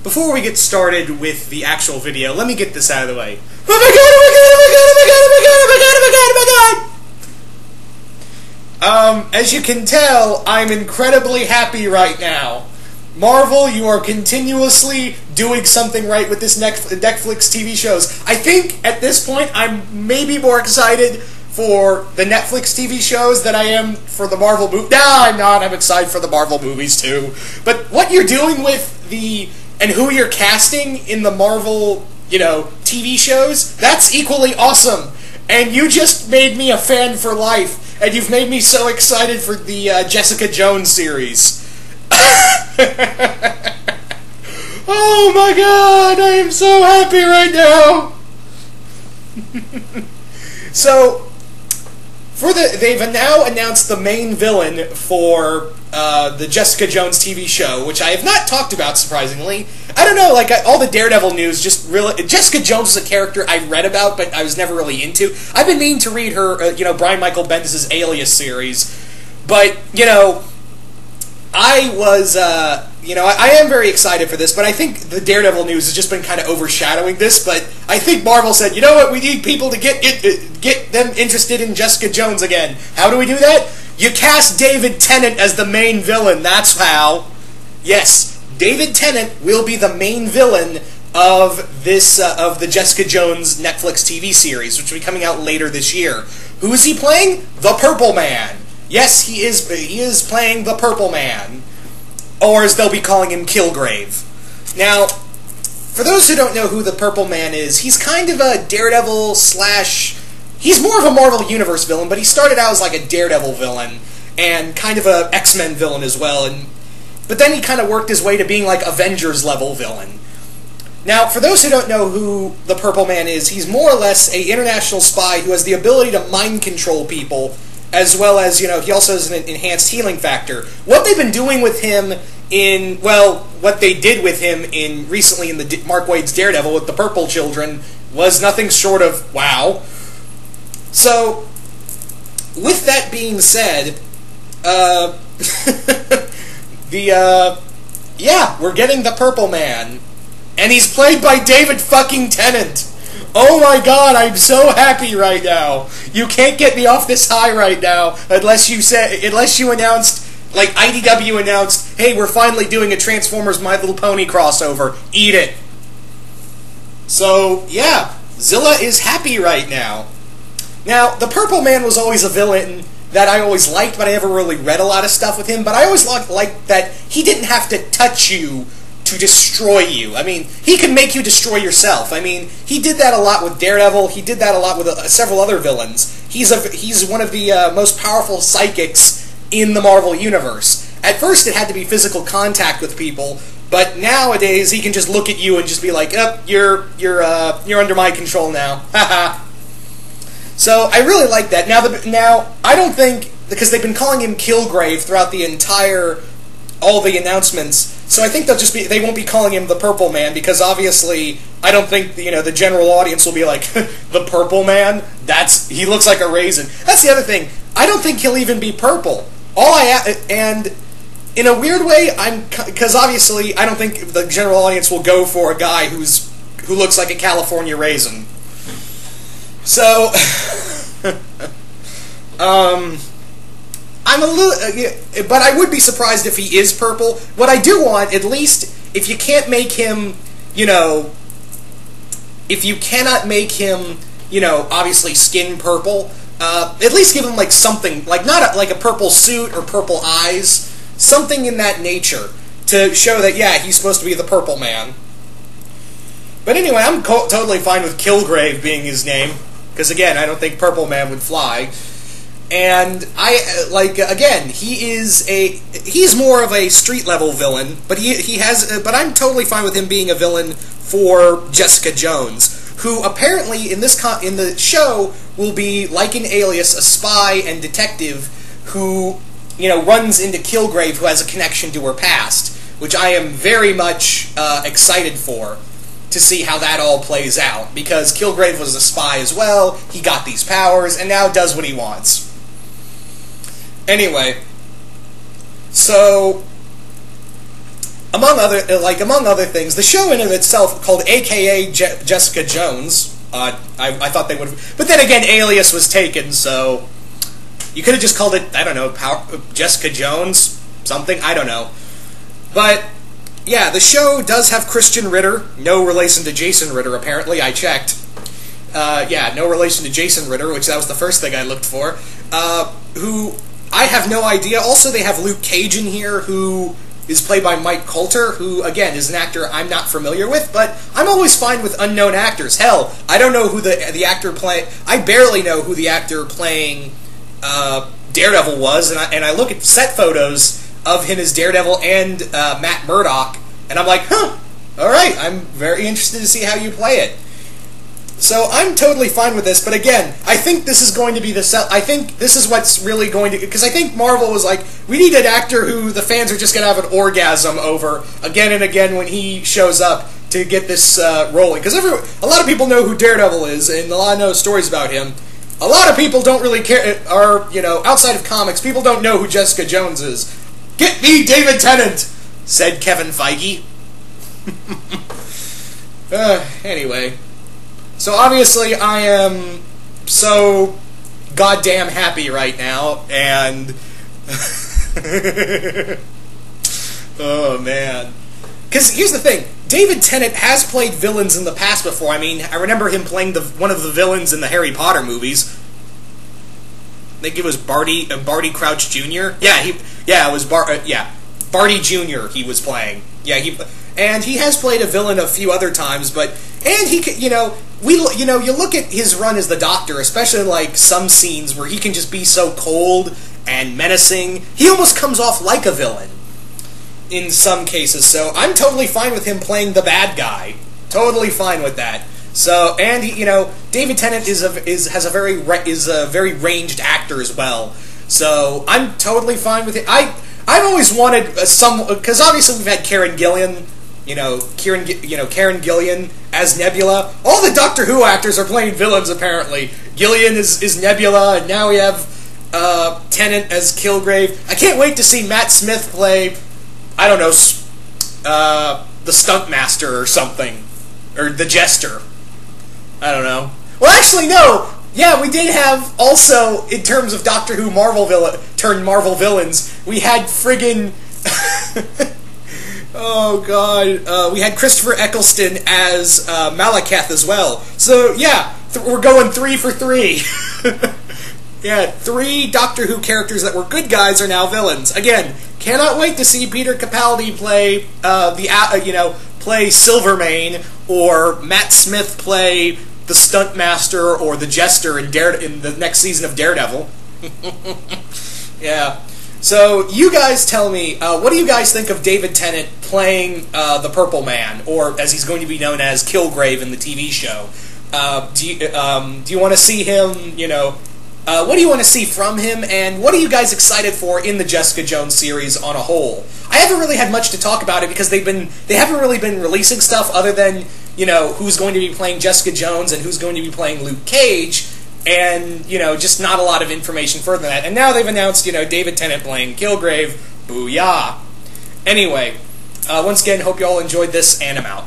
before we get started with the actual video, let me get this out of the way. Oh my god, oh my god, oh my god, oh my god, oh my god, oh my god, oh my god, oh my god! As you can tell, I'm incredibly happy right now. Marvel, you are continuously doing something right with this Netflix TV shows. I think, at this point, I'm maybe more excited for the Netflix TV shows than I am for the Marvel movies. No, I'm not. I'm excited for the Marvel movies, too. But what you're doing with and who you're casting in the Marvel, TV shows, that's equally awesome. And you just made me a fan for life. And you've made me so excited for the Jessica Jones series. Oh my god, I am so happy right now. So, they've now announced the main villain for the Jessica Jones TV show, which I have not talked about, surprisingly. I don't know, all the Daredevil news just really... Jessica Jones is a character I read about, but I was never really into. I've been meaning to read her, Brian Michael Bendis' Alias series, but, I was, I am very excited for this, but I think the Daredevil news has just been kind of overshadowing this, but I think Marvel said, you know what, we need people to get them interested in Jessica Jones again. How do we do that? You cast David Tennant as the main villain, that's how. Yes, David Tennant will be the main villain of this, of the Jessica Jones Netflix TV series, which will be coming out later this year. Who is he playing? The Purple Man. Yes, he is playing the Purple Man. Or as they'll be calling him, Kilgrave. Now, for those who don't know who the Purple Man is, he's kind of a Daredevil / he's more of a Marvel Universe villain, but he started out as like a Daredevil villain, and kind of a X-Men villain as well, but then he kind of worked his way to being like Avengers level villain. Now, for those who don't know who the Purple Man is, he's more or less an international spy who has the ability to mind control people, as well as, he also has an enhanced healing factor. What they've been doing with him what they did with him recently in the Mark Waid's Daredevil with the Purple Children was nothing short of wow. So, with that being said, we're getting the Purple Man, and he's played by David fucking Tennant. Oh my god, I'm so happy right now. You can't get me off this high right now unless you announced, like IDW announced, hey, we're finally doing a Transformers My Little Pony crossover. Eat it. So, yeah, Zilla is happy right now. Now, the Purple Man was always a villain that I always liked, but I never really read a lot of stuff with him, but I always liked that he didn't have to touch you to destroy you. I mean, he can make you destroy yourself. I mean, he did that a lot with Daredevil. He did that a lot with several other villains. He's one of the most powerful psychics in the Marvel Universe. At first, it had to be physical contact with people, but nowadays he can just look at you and just be like, "Oh, you're under my control now." Haha. So I really like that. Now I don't think, because they've been calling him Kilgrave throughout all the announcements. So I think they won't be calling him the Purple Man, because obviously I don't think the general audience will be like, the Purple Man? He looks like a raisin. That's the other thing. I don't think he'll even be purple. And in a weird way, because obviously I don't think the general audience will go for a guy who looks like a California raisin. So, I'm a little, but I would be surprised if he is purple. What I do want, at least, if you can't make him, if you cannot make him, obviously skin purple, at least give him like something, like not like a purple suit or purple eyes, something in that nature to show that, yeah, he's supposed to be the Purple Man. But anyway, I'm totally fine with Kilgrave being his name, because again, I don't think Purple Man would fly. And again, he's more of a street level villain, but but I'm totally fine with him being a villain for Jessica Jones, who apparently in the show will be, like in Alias, a spy and detective who, runs into Kilgrave, who has a connection to her past, which I am very much excited for, to see how that all plays out, because Kilgrave was a spy as well, he got these powers, and now does what he wants. Anyway, so among other things, the show in of itself called AKA Jessica Jones. I thought they would, but then again, Alias was taken, so you could have just called it, I don't know, Jessica Jones something. I don't know, but yeah, the show does have Christian Ritter, no relation to Jason Ritter. Apparently, I checked. Yeah, no relation to Jason Ritter, which that was the first thing I looked for. Who I have no idea. Also, they have Luke Cage in here, who is played by Mike Coulter, who, again, is an actor I'm not familiar with, but I'm always fine with unknown actors. Hell, I don't know who the actor playing... I barely know who the actor playing Daredevil was, and I look at set photos of him as Daredevil and Matt Murdock, and I'm like, huh, alright, I'm very interested to see how you play it. So I'm totally fine with this, but again, I think this is going to be I think this is what's really going to... Because I think Marvel was like, we need an actor who the fans are just going to have an orgasm over again and again when he shows up to get this rolling. Because a lot of people know who Daredevil is, and a lot know stories about him. A lot of people don't really care, outside of comics, people don't know who Jessica Jones is. Get me David Tennant, said Kevin Feige. Anyway... So obviously I am so goddamn happy right now, and oh man. Because here's the thing, David Tennant has played villains in the past before. I mean, I remember him playing one of the villains in the Harry Potter movies. I think it was Barty Crouch Jr. It was Barty Jr. he was playing. Yeah, he has played a villain a few other times, you look at his run as the Doctor, especially like some scenes where he can just be so cold and menacing. He almost comes off like a villain in some cases. So I'm totally fine with him playing the bad guy. Totally fine with that. So, and David Tennant is a very ranged actor as well. So I'm totally fine with it. I've always wanted because obviously we've had Karen Gillan. Karen Gillan as Nebula. All the Doctor Who actors are playing villains, apparently. Gillian is Nebula, and now we have Tennant as Kilgrave. I can't wait to see Matt Smith play, I don't know, the Stuntmaster or something. Or the Jester. I don't know. Well, actually, no! Yeah, we did have, also, in terms of Doctor Who Marvel villains, we had friggin... Oh god, we had Christopher Eccleston as Malekith as well. So yeah, we're going 3 for 3. Yeah, 3 Doctor Who characters that were good guys are now villains. Again, cannot wait to see Peter Capaldi play play Silvermane, or Matt Smith play the Stuntmaster or the Jester in the next season of Daredevil. Yeah. So, you guys tell me, what do you guys think of David Tennant playing the Purple Man, or as he's going to be known as, Kilgrave in the TV show? Do you want to see him, what do you want to see from him, and what are you guys excited for in the Jessica Jones series on a whole? I haven't really had much to talk about it because they haven't really been releasing stuff other than, who's going to be playing Jessica Jones and who's going to be playing Luke Cage. And, just not a lot of information further than that. And now they've announced, David Tennant playing Kilgrave. Booyah. Anyway, once again, hope you all enjoyed this, and I'm out.